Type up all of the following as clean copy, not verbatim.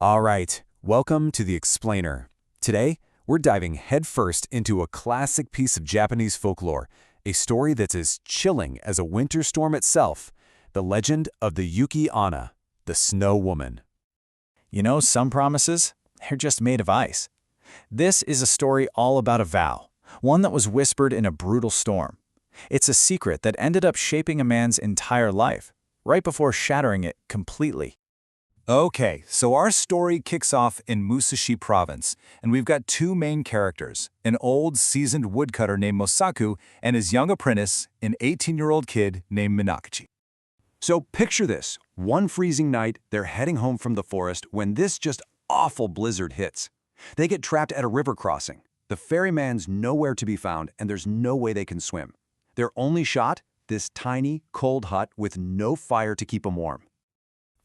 All right, welcome to The Explainer. Today, we're diving headfirst into a classic piece of Japanese folklore, a story that's as chilling as a winter storm itself, the legend of the Yuki-Onna, the Snow Woman. You know, some promises, they're just made of ice. This is a story all about a vow, one that was whispered in a brutal storm. It's a secret that ended up shaping a man's entire life, right before shattering it completely. Okay, so our story kicks off in Musashi Province, and we've got two main characters, an old, seasoned woodcutter named Mosaku and his young apprentice, an 18-year-old kid named Minokichi. So picture this, one freezing night, they're heading home from the forest when this just awful blizzard hits. They get trapped at a river crossing. The ferryman's nowhere to be found, and there's no way they can swim. Their only shot? This tiny, cold hut with no fire to keep them warm.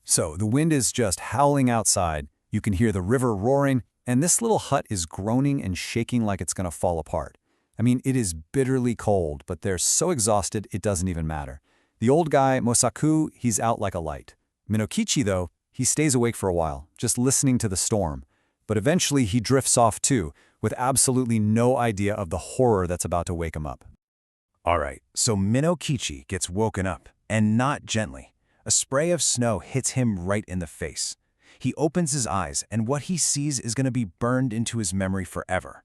So the wind is just howling outside, you can hear the river roaring, and this little hut is groaning and shaking like it's gonna fall apart. I mean, it is bitterly cold, but they're so exhausted it doesn't even matter. The old guy, Mosaku, he's out like a light. Minokichi, though, he stays awake for a while, just listening to the storm. But eventually he drifts off too, with absolutely no idea of the horror that's about to wake him up. All right, so Minokichi gets woken up, and not gently. A spray of snow hits him right in the face. He opens his eyes, and what he sees is going to be burned into his memory forever.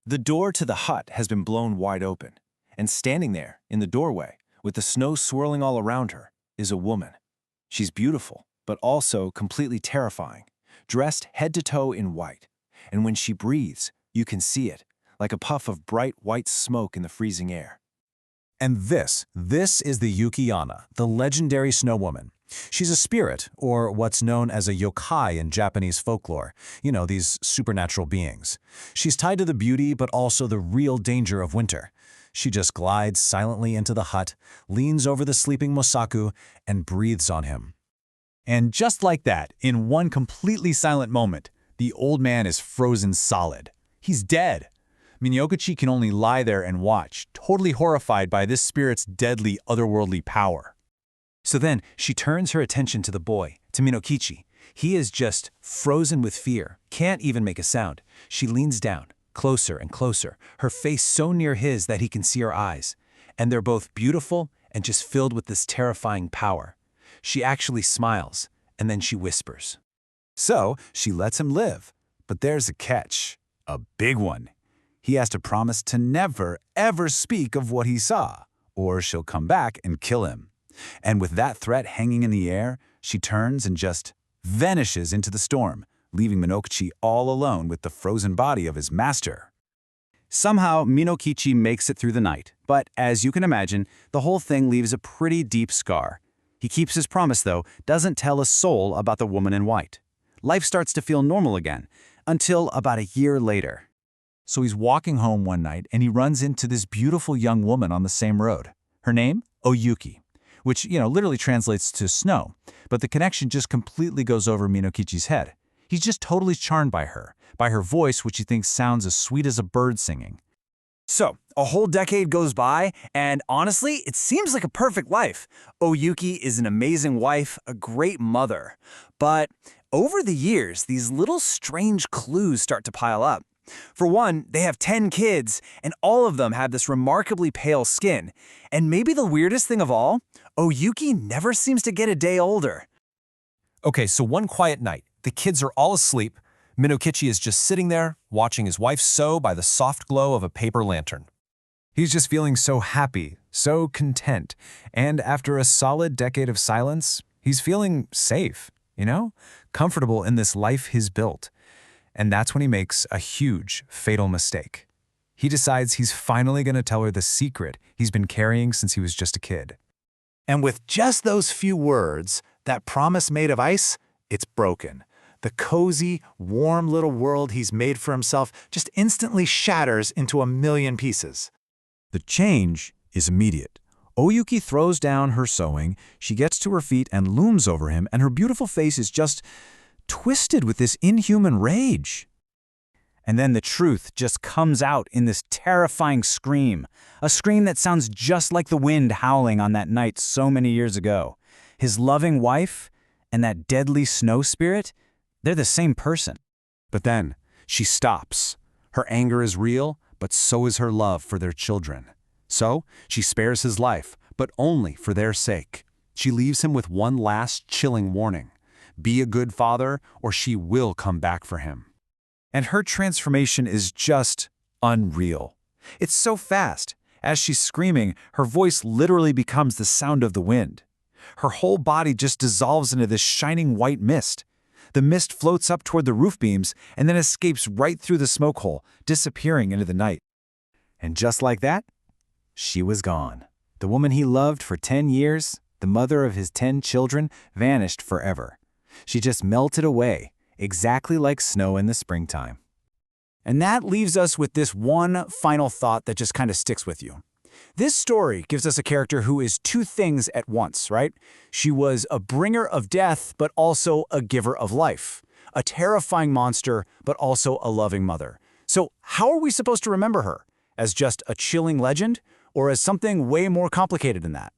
The door to the hut has been blown wide open, and standing there, in the doorway, with the snow swirling all around her, is a woman. She's beautiful, but also completely terrifying, dressed head to toe in white. And when she breathes, you can see it, like a puff of bright white smoke in the freezing air. And this is the Yuki-Onna, the legendary snow woman. She's a spirit, or what's known as a yokai in Japanese folklore. You know, these supernatural beings. She's tied to the beauty, but also the real danger of winter. She just glides silently into the hut, leans over the sleeping Mosaku, and breathes on him. And just like that, in one completely silent moment, the old man is frozen solid. He's dead. Minokichi can only lie there and watch, totally horrified by this spirit's deadly, otherworldly power. So then, she turns her attention to the boy, to Minokichi. He is just frozen with fear, can't even make a sound. She leans down, closer and closer, her face so near his that he can see her eyes. And they're both beautiful and just filled with this terrifying power. She actually smiles, and then she whispers. So she lets him live. But there's a catch, a big one. He has to promise to never, ever speak of what he saw, or she'll come back and kill him. And with that threat hanging in the air, she turns and just vanishes into the storm, leaving Minokichi all alone with the frozen body of his master. Somehow, Minokichi makes it through the night, but as you can imagine, the whole thing leaves a pretty deep scar. He keeps his promise, though, doesn't tell a soul about the woman in white. Life starts to feel normal again, until about a year later. So he's walking home one night and he runs into this beautiful young woman on the same road. Her name? Oyuki, which, literally translates to snow. But the connection just completely goes over Minokichi's head. He's just totally charmed by her voice, which he thinks sounds as sweet as a bird singing. So, a whole decade goes by, and honestly, it seems like a perfect life. Oyuki is an amazing wife, a great mother. But over the years, these little strange clues start to pile up. For one, they have 10 kids, and all of them have this remarkably pale skin. And maybe the weirdest thing of all, Oyuki never seems to get a day older. Okay, so one quiet night, the kids are all asleep. Minokichi is just sitting there, watching his wife sew by the soft glow of a paper lantern. He's just feeling so happy, so content, and after a solid decade of silence, he's feeling safe, comfortable in this life he's built. And that's when he makes a huge, fatal mistake. He decides he's finally going to tell her the secret he's been carrying since he was just a kid. And with just those few words, that promise made of ice, it's broken. The cozy, warm little world he's made for himself just instantly shatters into a million pieces. The change is immediate. Oyuki throws down her sewing, she gets to her feet and looms over him, and her beautiful face is just twisted with this inhuman rage. And then the truth just comes out in this terrifying scream, a scream that sounds just like the wind howling on that night so many years ago. His loving wife and that deadly snow spirit, They're the same person. But then, she stops. Her anger is real, but so is her love for their children. So, she spares his life, but only for their sake. She leaves him with one last chilling warning. Be a good father, or she will come back for him. And her transformation is just unreal. It's so fast. As she's screaming, her voice literally becomes the sound of the wind. Her whole body just dissolves into this shining white mist. The mist floats up toward the roof beams and then escapes right through the smoke hole, disappearing into the night. And just like that, she was gone. The woman he loved for 10 years, the mother of his 10 children, vanished forever. She just melted away, exactly like snow in the springtime. And that leaves us with this one final thought that just kind of sticks with you. This story gives us a character who is two things at once, right? She was a bringer of death, but also a giver of life. A terrifying monster, but also a loving mother. So how are we supposed to remember her? As just a chilling legend, or as something way more complicated than that?